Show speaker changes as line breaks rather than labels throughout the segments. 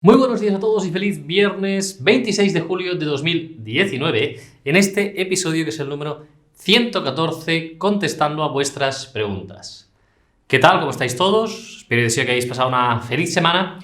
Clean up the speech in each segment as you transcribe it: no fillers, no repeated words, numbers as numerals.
Muy buenos días a todos y feliz viernes 26 de julio de 2019 en este episodio que es el número 114 contestando a vuestras preguntas. ¿Qué tal? ¿Cómo estáis todos? Espero y deseo que hayáis pasado una feliz semana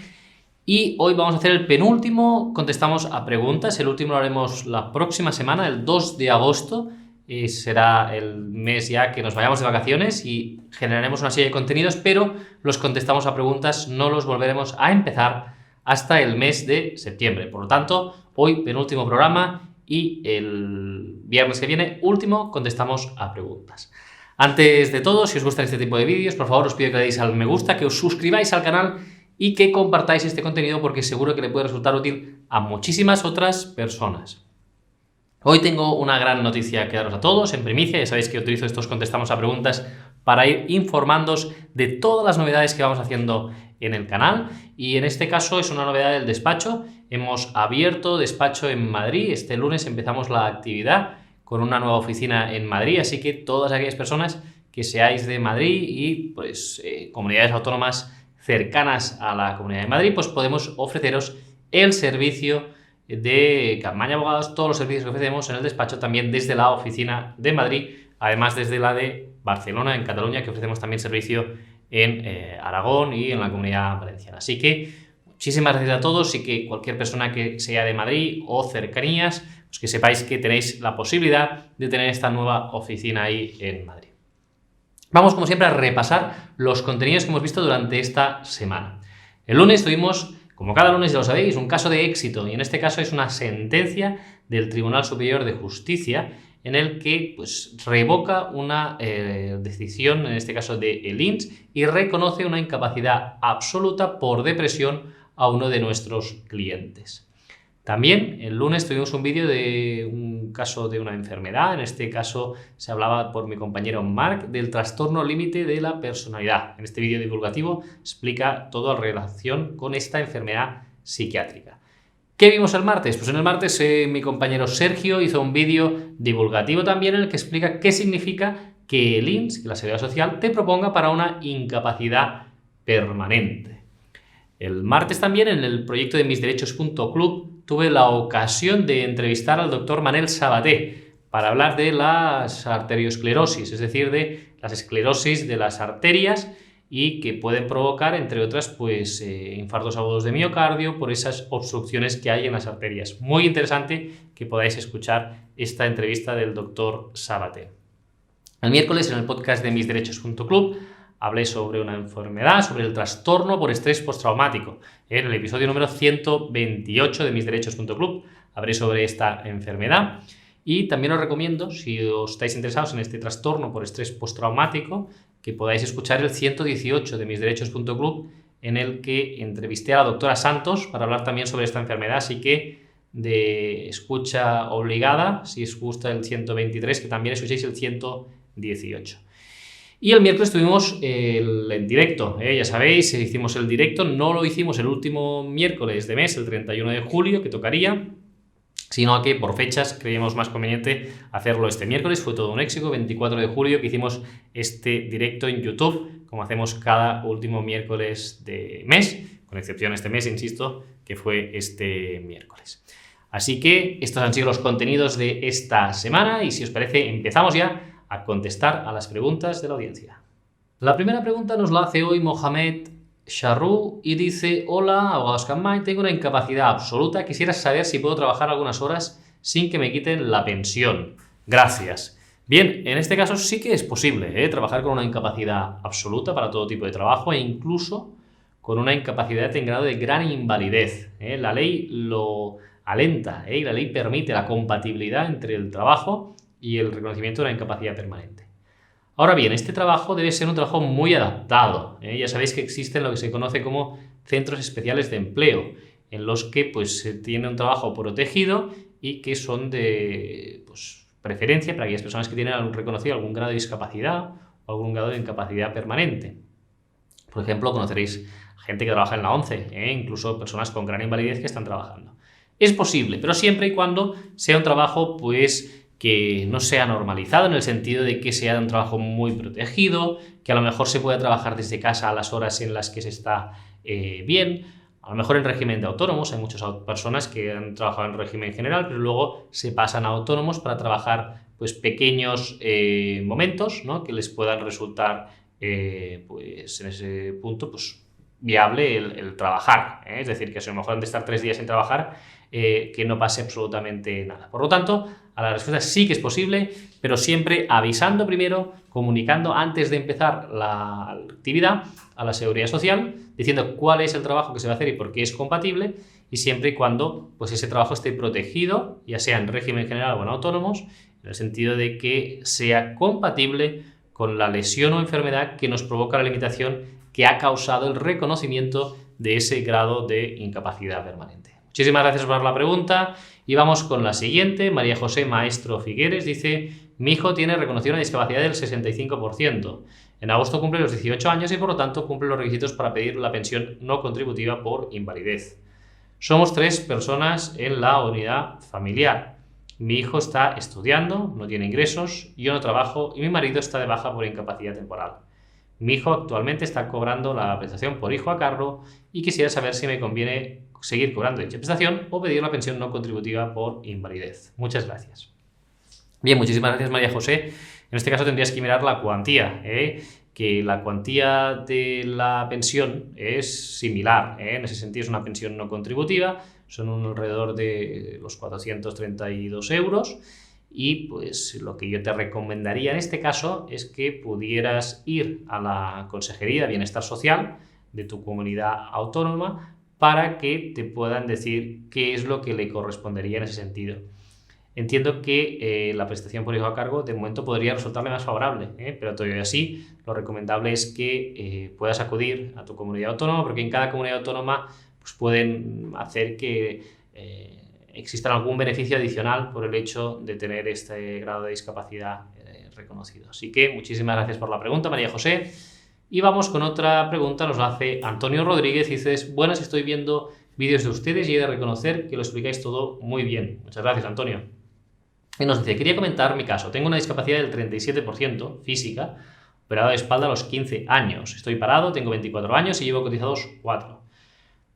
y hoy vamos a hacer el penúltimo contestamos a preguntas. El último lo haremos la próxima semana, el 2 de agosto. Y será el mes ya que nos vayamos de vacaciones y generaremos una serie de contenidos, pero los contestamos a preguntas no los volveremos a empezar hasta el mes de septiembre. Por lo tanto, hoy penúltimo programa y el viernes que viene último contestamos a preguntas. Antes de todo, si os gustan este tipo de vídeos, por favor os pido que le deis al me gusta, que os suscribáis al canal y que compartáis este contenido porque seguro que le puede resultar útil a muchísimas otras personas. Hoy tengo una gran noticia que daros a todos en primicia. Ya sabéis que utilizo estos contestamos a preguntas para ir informándoos de todas las novedades que vamos haciendo en el canal y en este caso es una novedad del despacho. Hemos abierto despacho en Madrid. Este lunes empezamos la actividad con una nueva oficina en Madrid, así que todas aquellas personas que seáis de Madrid y pues comunidades autónomas cercanas a la Comunidad de Madrid, pues podemos ofreceros el servicio de Capmany Abogados, todos los servicios que ofrecemos en el despacho también desde la oficina de Madrid, además desde la de Barcelona, en Cataluña, que ofrecemos también servicio en Aragón y en la Comunidad Valenciana. Así que muchísimas gracias a todos y que cualquier persona que sea de Madrid o cercanías, pues que sepáis que tenéis la posibilidad de tener esta nueva oficina ahí en Madrid. Vamos como siempre a repasar los contenidos que hemos visto durante esta semana. El lunes tuvimos, como cada lunes ya lo sabéis, un caso de éxito y en este caso es una sentencia del Tribunal Superior de Justicia en el que pues, revoca una decisión, en este caso de el INS, y reconoce una incapacidad absoluta por depresión a uno de nuestros clientes. También el lunes tuvimos un vídeo de un caso de una enfermedad, en este caso se hablaba por mi compañero Marc del trastorno límite de la personalidad. En este vídeo divulgativo explica todo en relación con esta enfermedad psiquiátrica. ¿Qué vimos el martes? Pues en el martes mi compañero Sergio hizo un vídeo divulgativo también en el que explica qué significa que el INS, que la Seguridad Social, te proponga para una incapacidad permanente. El martes también en el proyecto de misderechos.club tuve la ocasión de entrevistar al doctor Manel Sabaté para hablar de las arteriosclerosis, es decir, de las esclerosis de las arterias y que pueden provocar, entre otras, pues infartos agudos de miocardio por esas obstrucciones que hay en las arterias. Muy interesante que podáis escuchar esta entrevista del doctor Sabaté. El miércoles en el podcast de misderechos.club hablé sobre una enfermedad, sobre el trastorno por estrés postraumático. En el episodio número 128 de misderechos.club hablé sobre esta enfermedad y también os recomiendo, si os estáis interesados en este trastorno por estrés postraumático, que podáis escuchar el 118 de misderechos.club en el que entrevisté a la doctora Santos para hablar también sobre esta enfermedad, así que de escucha obligada, si os gusta el 123, que también escuchéis el 118. Y el miércoles tuvimos en directo, ya sabéis, hicimos el directo, no lo hicimos el último miércoles de mes, el 31 de julio, que tocaría, sino que por fechas creíamos más conveniente hacerlo este miércoles. Fue todo un éxito, 24 de julio, que hicimos este directo en YouTube, como hacemos cada último miércoles de mes, con excepción este mes, insisto, que fue este miércoles. Así que estos han sido los contenidos de esta semana y si os parece empezamos ya a contestar a las preguntas de la audiencia. La primera pregunta nos la hace hoy Mohamed Sharru y dice: hola, abogados Capmany, tengo una incapacidad absoluta, quisiera saber si puedo trabajar algunas horas sin que me quiten la pensión. Gracias. Bien, en este caso sí que es posible trabajar con una incapacidad absoluta para todo tipo de trabajo e incluso con una incapacidad en grado de gran invalidez. La ley lo alenta y la ley permite la compatibilidad entre el trabajo y el reconocimiento de una incapacidad permanente. Ahora bien, este trabajo debe ser un trabajo muy adaptado. Ya sabéis que existen lo que se conoce como centros especiales de empleo, en los que pues, se tiene un trabajo protegido y que son de preferencia para aquellas personas que tienen reconocido algún grado de discapacidad o algún grado de incapacidad permanente. Por ejemplo, conoceréis gente que trabaja en la ONCE, incluso personas con gran invalidez que están trabajando. Es posible, pero siempre y cuando sea un trabajo que no sea normalizado en el sentido de que sea un trabajo muy protegido, que a lo mejor se pueda trabajar desde casa a las horas en las que se está bien, A lo mejor en régimen de autónomos hay muchas personas que han trabajado en régimen general, pero luego se pasan a autónomos para trabajar pues, pequeños momentos, ¿no? Que les puedan resultar pues, en ese punto pues, viable el trabajar. Es decir, que si a lo mejor han de estar 3 días sin trabajar, que no pase absolutamente nada. Por lo tanto, a la respuesta sí que es posible, pero siempre avisando primero, comunicando antes de empezar la actividad a la Seguridad Social, diciendo cuál es el trabajo que se va a hacer y por qué es compatible, y siempre y cuando pues, ese trabajo esté protegido, ya sea en régimen general o en autónomos, en el sentido de que sea compatible con la lesión o enfermedad que nos provoca la limitación que ha causado el reconocimiento de ese grado de incapacidad permanente. Muchísimas gracias por la pregunta y vamos con la siguiente. María José Maestro Figueres dice: mi hijo tiene reconocida una discapacidad del 65%. En agosto cumple los 18 años y por lo tanto cumple los requisitos para pedir la pensión no contributiva por invalidez. Somos 3 personas en la unidad familiar. Mi hijo está estudiando, no tiene ingresos, yo no trabajo y mi marido está de baja por incapacidad temporal. Mi hijo actualmente está cobrando la prestación por hijo a cargo y quisiera saber si me conviene seguir cobrando dicha prestación o pedir la pensión no contributiva por invalidez. Muchas gracias. Bien, muchísimas gracias María José. En este caso tendrías que mirar la cuantía, que la cuantía de la pensión es similar, en ese sentido es una pensión no contributiva, son alrededor de los 432 euros y pues lo que yo te recomendaría en este caso es que pudieras ir a la Consejería de Bienestar Social de tu comunidad autónoma para que te puedan decir qué es lo que le correspondería en ese sentido. Entiendo que la prestación por hijo a cargo de momento podría resultarle más favorable, pero todavía así lo recomendable es que puedas acudir a tu comunidad autónoma porque en cada comunidad autónoma pues, pueden hacer que exista algún beneficio adicional por el hecho de tener este grado de discapacidad reconocido. Así que muchísimas gracias por la pregunta, María José. Y vamos con otra pregunta, nos la hace Antonio Rodríguez y dices: buenas, estoy viendo vídeos de ustedes y he de reconocer que lo explicáis todo muy bien. Muchas gracias, Antonio. Y nos dice: quería comentar mi caso. Tengo una discapacidad del 37% física, operado de espalda a los 15 años. Estoy parado, tengo 24 años y llevo cotizados 4.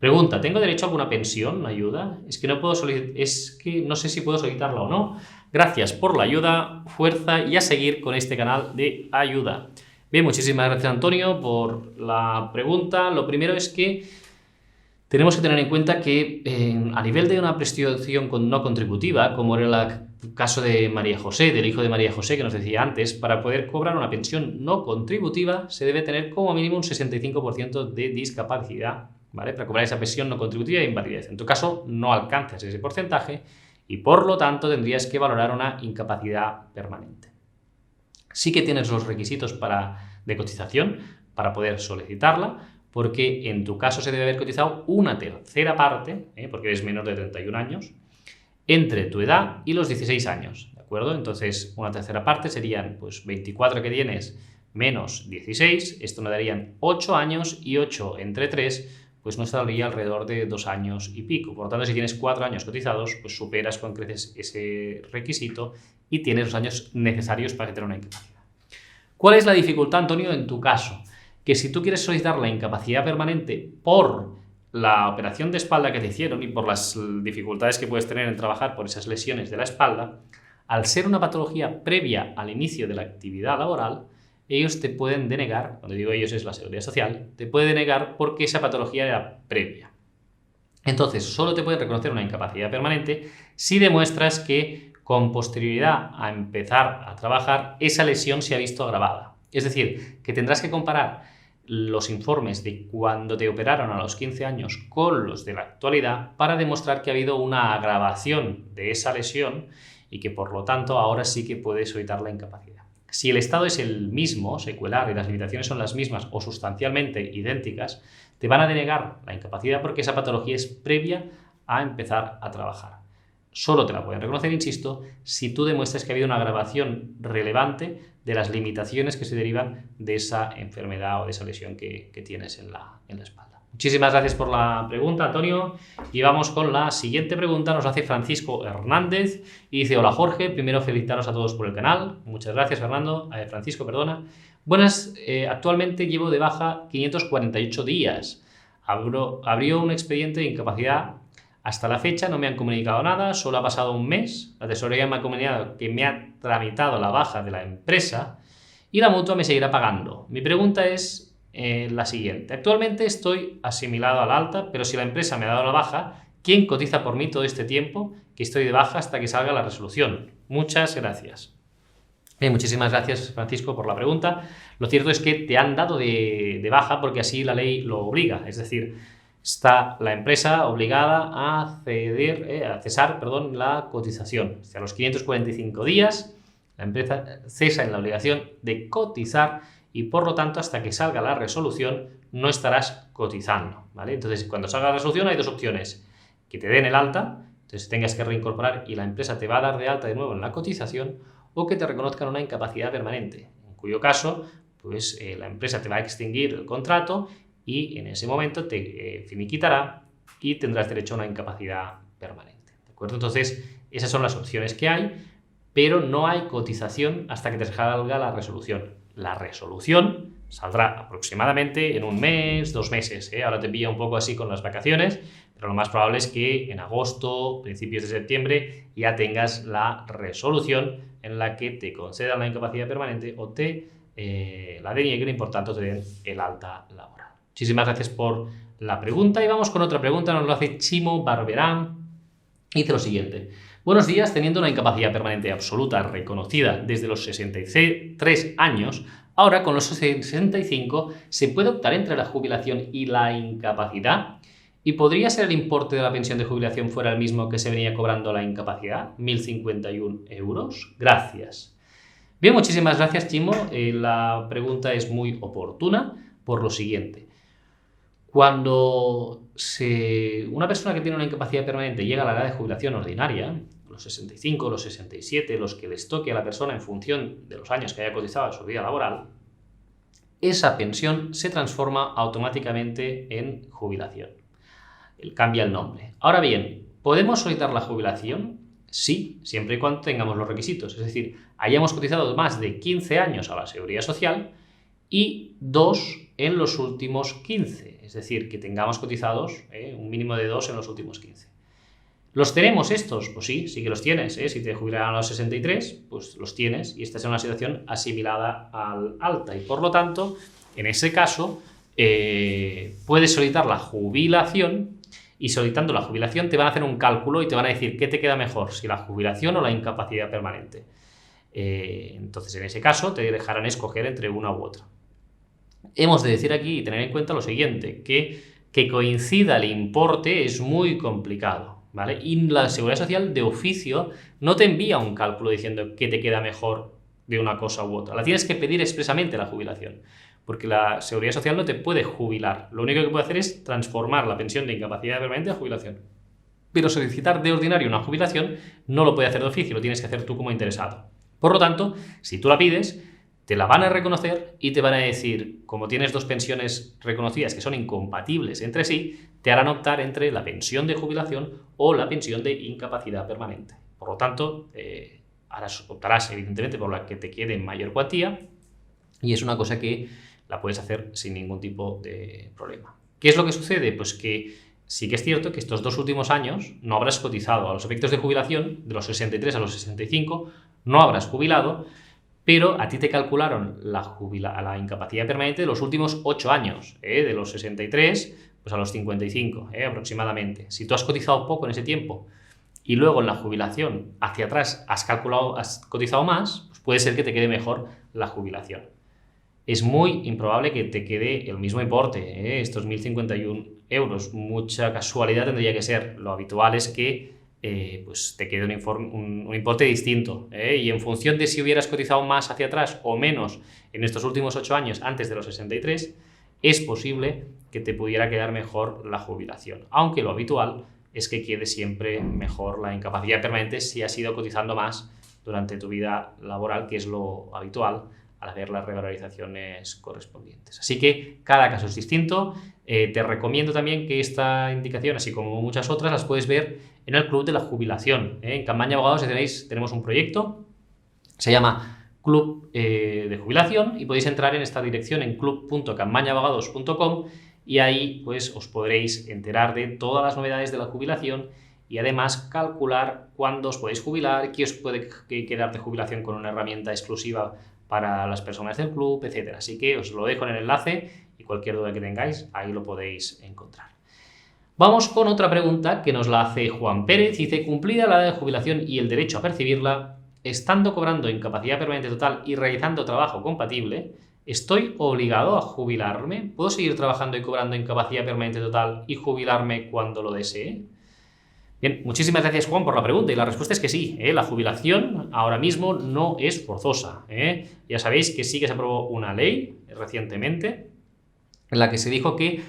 Pregunta: ¿tengo derecho a alguna pensión, ayuda? Es que no sé si puedo solicitarla o no. Gracias por la ayuda, fuerza y a seguir con este canal de ayuda. Bien, muchísimas gracias Antonio por la pregunta. Lo primero es que tenemos que tener en cuenta que a nivel de una prestación no contributiva, como era el caso de María José, del hijo de María José que nos decía antes, para poder cobrar una pensión no contributiva se debe tener como mínimo un 65% de discapacidad, ¿vale? Para cobrar esa pensión no contributiva de invalidez. En tu caso no alcanzas ese porcentaje y por lo tanto tendrías que valorar una incapacidad permanente. Sí que tienes los requisitos de cotización para poder solicitarla, porque en tu caso se debe haber cotizado una tercera parte, porque eres menor de 31 años, entre tu edad y los 16 años, ¿de acuerdo? Entonces, una tercera parte serían pues 24 que tienes menos 16, esto nos darían 8 años y 8 entre 3, pues nos daría alrededor de 2 años y pico. Por lo tanto, si tienes 4 años cotizados, pues superas con creces ese requisito y tienes los años necesarios para tener una incapacidad. ¿Cuál es la dificultad, Antonio, en tu caso? Que si tú quieres solicitar la incapacidad permanente por la operación de espalda que te hicieron y por las dificultades que puedes tener en trabajar por esas lesiones de la espalda, al ser una patología previa al inicio de la actividad laboral, ellos te pueden denegar, cuando digo ellos es la Seguridad Social, te puede denegar porque esa patología era previa. Entonces, solo te pueden reconocer una incapacidad permanente si demuestras que con posterioridad a empezar a trabajar, esa lesión se ha visto agravada. Es decir, que tendrás que comparar los informes de cuando te operaron a los 15 años con los de la actualidad para demostrar que ha habido una agravación de esa lesión y que por lo tanto ahora sí que puedes solicitar la incapacidad. Si el estado es el mismo, secuelar, y las limitaciones son las mismas o sustancialmente idénticas, te van a denegar la incapacidad porque esa patología es previa a empezar a trabajar. Solo te la pueden reconocer, insisto, si tú demuestras que ha habido una agravación relevante de las limitaciones que se derivan de esa enfermedad o de esa lesión que tienes en la espalda. Muchísimas gracias por la pregunta, Antonio. Y vamos con la siguiente pregunta. Nos hace Francisco Hernández y dice: hola Jorge, primero felicitaros a todos por el canal. Muchas gracias, Francisco, perdona. Buenas, actualmente llevo de baja 548 días. abrió un expediente de incapacidad. Hasta la fecha no me han comunicado nada, solo ha pasado un mes. La tesorería me ha comunicado que me ha tramitado la baja de la empresa y la mutua me seguirá pagando. Mi pregunta es la siguiente. Actualmente estoy asimilado al alta, pero si la empresa me ha dado la baja, ¿quién cotiza por mí todo este tiempo que estoy de baja hasta que salga la resolución? Muchas gracias. Bien, muchísimas gracias, Francisco, por la pregunta. Lo cierto es que te han dado de baja porque así la ley lo obliga. Es decir, está la empresa obligada a cesar la cotización. O sea, a los 545 días la empresa cesa en la obligación de cotizar y, por lo tanto, hasta que salga la resolución no estarás cotizando, ¿vale? Entonces, cuando salga la resolución hay dos opciones: que te den el alta, entonces tengas que reincorporar y la empresa te va a dar de alta de nuevo en la cotización, o que te reconozcan una incapacidad permanente, en cuyo caso pues, la empresa te va a extinguir el contrato y en ese momento te finiquitará y tendrás derecho a una incapacidad permanente, ¿de acuerdo? Entonces, esas son las opciones que hay, pero no hay cotización hasta que te salga la resolución. La resolución saldrá aproximadamente en un mes, 2 meses, ¿eh? Ahora te pilla un poco así con las vacaciones, pero lo más probable es que en agosto, principios de septiembre, ya tengas la resolución en la que te concedan la incapacidad permanente o te la denieguen y por tanto te den el alta laboral. Muchísimas gracias por la pregunta y vamos con otra pregunta. Nos lo hace Chimo Barberán y dice lo siguiente: buenos días, teniendo una incapacidad permanente absoluta reconocida desde los 63 años, ahora con los 65 se puede optar entre la jubilación y la incapacidad. ¿Y podría ser el importe de la pensión de jubilación fuera el mismo que se venía cobrando la incapacidad? 1.051 euros. Gracias. Bien, muchísimas gracias, Chimo. La pregunta es muy oportuna por lo siguiente. Cuando una persona que tiene una incapacidad permanente llega a la edad de jubilación ordinaria, los 65, los 67, los que les toque a la persona en función de los años que haya cotizado en su vida laboral, esa pensión se transforma automáticamente en jubilación. Cambia el nombre. Ahora bien, ¿podemos solicitar la jubilación? Sí, siempre y cuando tengamos los requisitos. Es decir, hayamos cotizado más de 15 años a la Seguridad Social y 2 en los últimos 15. Es decir, que tengamos cotizados un mínimo de 2 en los últimos 15. ¿Los tenemos estos? Pues sí, sí que los tienes. Si te jubilaran a los 63, pues los tienes y estás en una situación asimilada al alta. Y por lo tanto, en ese caso, puedes solicitar la jubilación. Y solicitando la jubilación te van a hacer un cálculo y te van a decir qué te queda mejor, si la jubilación o la incapacidad permanente. Entonces, en ese caso, te dejarán escoger entre una u otra. Hemos de decir aquí y tener en cuenta lo siguiente, que coincida el importe es muy complicado, ¿vale? Y la Seguridad Social de oficio no te envía un cálculo diciendo qué te queda mejor de una cosa u otra. La tienes que pedir expresamente la jubilación. Porque la Seguridad Social no te puede jubilar. Lo único que puede hacer es transformar la pensión de incapacidad permanente a jubilación. Pero solicitar de ordinario una jubilación no lo puede hacer de oficio, lo tienes que hacer tú como interesado. Por lo tanto, si tú la pides, te la van a reconocer y te van a decir, como tienes 2 pensiones reconocidas que son incompatibles entre sí, te harán optar entre la pensión de jubilación o la pensión de incapacidad permanente. Por lo tanto, optarás evidentemente por la que te quede en mayor cuantía y es una cosa que la puedes hacer sin ningún tipo de problema. ¿Qué es lo que sucede? Pues que sí que es cierto que estos 2 últimos años no habrás cotizado a los efectos de jubilación, de los 63 a los 65, no habrás jubilado, pero a ti te calcularon la incapacidad permanente de los últimos 8 años, de los 63 pues a los 55 aproximadamente. Si tú has cotizado poco en ese tiempo y luego en la jubilación hacia atrás has cotizado más, pues puede ser que te quede mejor la jubilación. Es muy improbable que te quede el mismo importe, estos 1.051 euros. Mucha casualidad tendría que ser. Lo habitual es que pues te quede un importe distinto. Y en función de si hubieras cotizado más hacia atrás o menos en estos últimos 8 años antes de los 63, es posible que te pudiera quedar mejor la jubilación. Aunque lo habitual es que quede siempre mejor la incapacidad permanente si has ido cotizando más durante tu vida laboral, que es lo habitual al hacer las revalorizaciones correspondientes. Así que cada caso es distinto. Te recomiendo también que esta indicación, así como muchas otras, las puedes ver en el Club de la Jubilación. En Campanya Abogados tenemos un proyecto, se llama Club de Jubilación, y podéis entrar en esta dirección en club.campanyaabogados.com y ahí pues os podréis enterar de todas las novedades de la jubilación y además calcular cuándo os podéis jubilar, qué os puede quedar de jubilación con una herramienta exclusiva para las personas del club, etc. Así que os lo dejo en el enlace y cualquier duda que tengáis, ahí lo podéis encontrar. Vamos con otra pregunta que nos la hace Juan Pérez. Dice, cumplida la edad de jubilación y el derecho a percibirla, estando cobrando incapacidad permanente total y realizando trabajo compatible, ¿estoy obligado a jubilarme? ¿Puedo seguir trabajando y cobrando incapacidad permanente total y jubilarme cuando lo desee? Bien, muchísimas gracias, Juan, por la pregunta, y la respuesta es que sí, la jubilación ahora mismo no es forzosa. Ya sabéis que sí que se aprobó una ley recientemente en la que se dijo que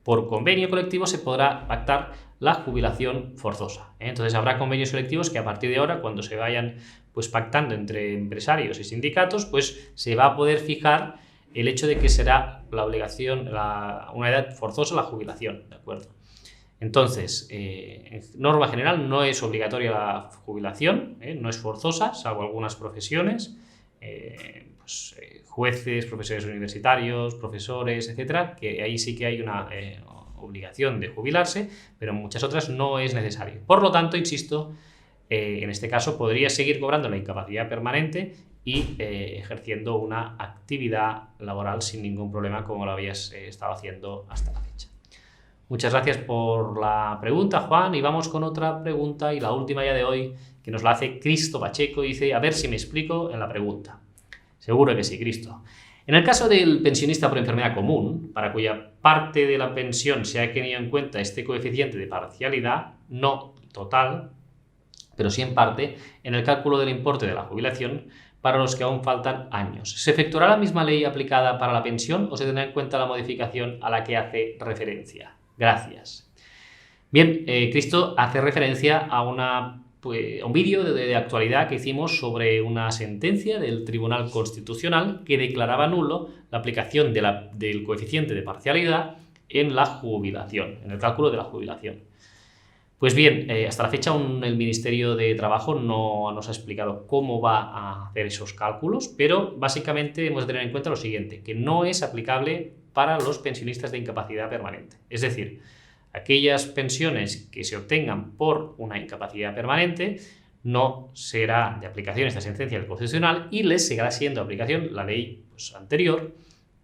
por convenio colectivo se podrá pactar la jubilación forzosa. Entonces habrá convenios colectivos que a partir de ahora, cuando se vayan pues pactando entre empresarios y sindicatos, pues se va a poder fijar el hecho de que será la obligación, una edad forzosa la jubilación, ¿de acuerdo? Entonces, en norma general no es obligatoria la jubilación, no es forzosa, salvo algunas profesiones, jueces, profesores universitarios, profesores, etcétera, que ahí sí que hay una obligación de jubilarse, pero en muchas otras no es necesario. Por lo tanto, insisto, en este caso podrías seguir cobrando la incapacidad permanente y ejerciendo una actividad laboral sin ningún problema como lo habías estado haciendo hasta la fecha. Muchas gracias por la pregunta, Juan, y vamos con otra pregunta y la última ya de hoy, que nos la hace Cristo Pacheco. Dice, a ver si me explico en la pregunta. Seguro que sí, Cristo. En el caso del pensionista por enfermedad común, para cuya parte de la pensión se ha tenido en cuenta este coeficiente de parcialidad, no total, pero sí en parte, en el cálculo del importe de la jubilación, para los que aún faltan años, ¿se efectuará la misma ley aplicada para la pensión o se tendrá en cuenta la modificación a la que hace referencia? Gracias. Bien, Cristo hace referencia a un vídeo de actualidad que hicimos sobre una sentencia del Tribunal Constitucional que declaraba nulo la aplicación del coeficiente de parcialidad en la jubilación, en el cálculo de la jubilación. Pues bien, hasta la fecha el Ministerio de Trabajo no nos ha explicado cómo va a hacer esos cálculos, pero básicamente hemos de tener en cuenta lo siguiente, que no es aplicable para los pensionistas de incapacidad permanente. Es decir, aquellas pensiones que se obtengan por una incapacidad permanente no será de aplicación esta sentencia del Constitucional y les seguirá siendo de aplicación la ley anterior,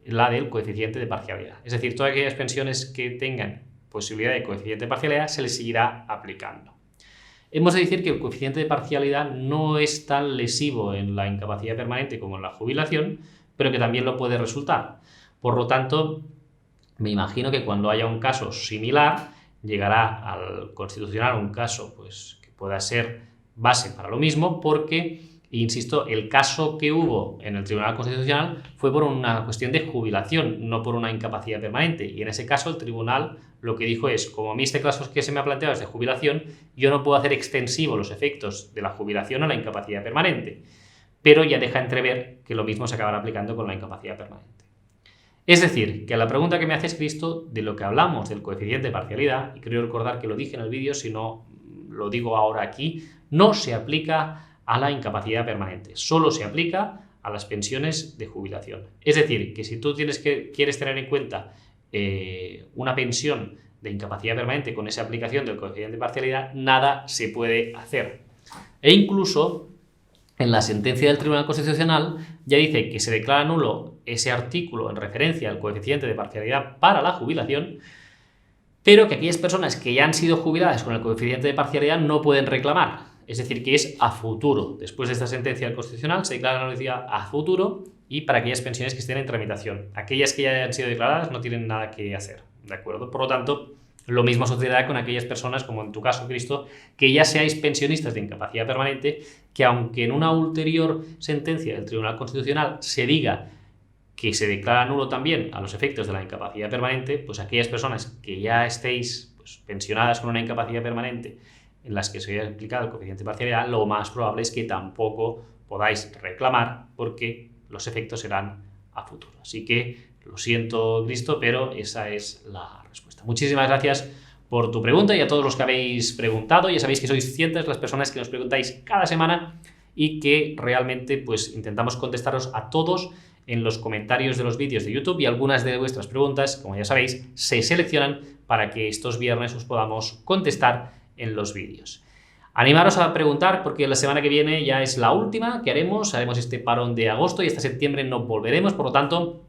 la del coeficiente de parcialidad. Es decir, todas aquellas pensiones que tengan posibilidad de coeficiente de parcialidad se les seguirá aplicando. Hemos de decir que el coeficiente de parcialidad no es tan lesivo en la incapacidad permanente como en la jubilación, pero que también lo puede resultar. Por lo tanto, me imagino que cuando haya un caso similar, llegará al Constitucional un caso que pueda ser base para lo mismo, porque, insisto, el caso que hubo en el Tribunal Constitucional fue por una cuestión de jubilación, no por una incapacidad permanente. Y en ese caso el Tribunal lo que dijo es, como a mí este caso que se me ha planteado es de jubilación, yo no puedo hacer extensivo los efectos de la jubilación a la incapacidad permanente. Pero ya deja entrever que lo mismo se acabará aplicando con la incapacidad permanente. Es decir, que a la pregunta que me haces, Cristo, de lo que hablamos del coeficiente de parcialidad, y creo recordar que lo dije en el vídeo, si no lo digo ahora aquí, no se aplica a la incapacidad permanente, solo se aplica a las pensiones de jubilación. Es decir, que si tú quieres tener en cuenta una pensión de incapacidad permanente con esa aplicación del coeficiente de parcialidad, nada se puede hacer. E incluso en la sentencia del Tribunal Constitucional ya dice que se declara nulo ese artículo en referencia al coeficiente de parcialidad para la jubilación, pero que aquellas personas que ya han sido jubiladas con el coeficiente de parcialidad no pueden reclamar. Es decir, que es a futuro. Después de esta sentencia del Constitucional se declara la nulidad a futuro y para aquellas pensiones que estén en tramitación. Aquellas que ya han sido declaradas no tienen nada que hacer, ¿de acuerdo? Por lo tanto, lo mismo sucederá con aquellas personas, como en tu caso, Cristo, que ya seáis pensionistas de incapacidad permanente, que aunque en una ulterior sentencia del Tribunal Constitucional se diga que se declara nulo también a los efectos de la incapacidad permanente, pues aquellas personas que ya estéis pensionadas con una incapacidad permanente en las que se haya aplicado el coeficiente de parcialidad, lo más probable es que tampoco podáis reclamar porque los efectos serán a futuro. Así que lo siento, Cristo, pero esa es la respuesta. Muchísimas gracias por tu pregunta y a todos los que habéis preguntado. Ya sabéis que sois cientos las personas que nos preguntáis cada semana y que realmente intentamos contestaros a todos en los comentarios de los vídeos de YouTube y algunas de vuestras preguntas, como ya sabéis, se seleccionan para que estos viernes os podamos contestar en los vídeos. Animaros a preguntar porque la semana que viene ya es la última que haremos este parón de agosto y hasta septiembre no volveremos, por lo tanto,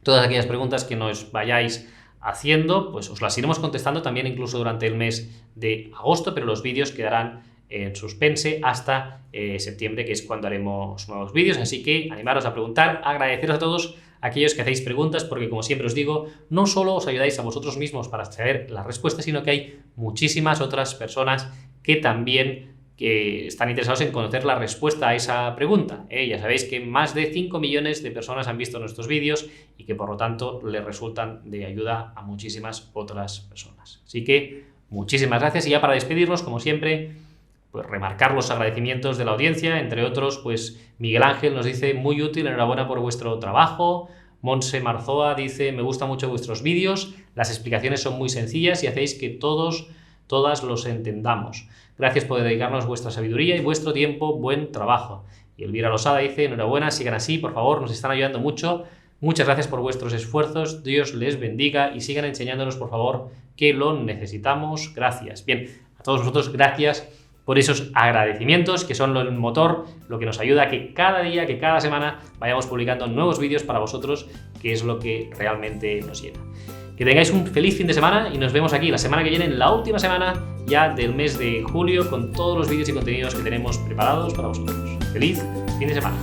todas aquellas preguntas que nos vayáis haciendo, pues os las iremos contestando también incluso durante el mes de agosto, pero los vídeos quedarán en suspense hasta septiembre, que es cuando haremos nuevos vídeos, así que animaros a preguntar, agradeceros a todos aquellos que hacéis preguntas, porque como siempre os digo, no solo os ayudáis a vosotros mismos para saber las respuestas, sino que hay muchísimas otras personas que también están interesados en conocer la respuesta a esa pregunta. Ya sabéis que más de 5 millones de personas han visto nuestros vídeos y que por lo tanto les resultan de ayuda a muchísimas otras personas. Así que muchísimas gracias y ya para despedirnos, como siempre, pues remarcar los agradecimientos de la audiencia, entre otros, pues Miguel Ángel nos dice muy útil, enhorabuena por vuestro trabajo. Monse Marzoa dice me gustan mucho vuestros vídeos, las explicaciones son muy sencillas y hacéis que todas los entendamos. Gracias por dedicarnos vuestra sabiduría y vuestro tiempo, buen trabajo. Y Elvira Losada dice enhorabuena, sigan así, por favor, nos están ayudando mucho. Muchas gracias por vuestros esfuerzos, Dios les bendiga y sigan enseñándonos, por favor, que lo necesitamos. Gracias. Bien, a todos vosotros, gracias por esos agradecimientos que son el motor, lo que nos ayuda a que cada día, que cada semana vayamos publicando nuevos vídeos para vosotros, que es lo que realmente nos llena. Que tengáis un feliz fin de semana y nos vemos aquí la semana que viene, en la última semana ya del mes de julio, con todos los vídeos y contenidos que tenemos preparados para vosotros. ¡Feliz fin de semana!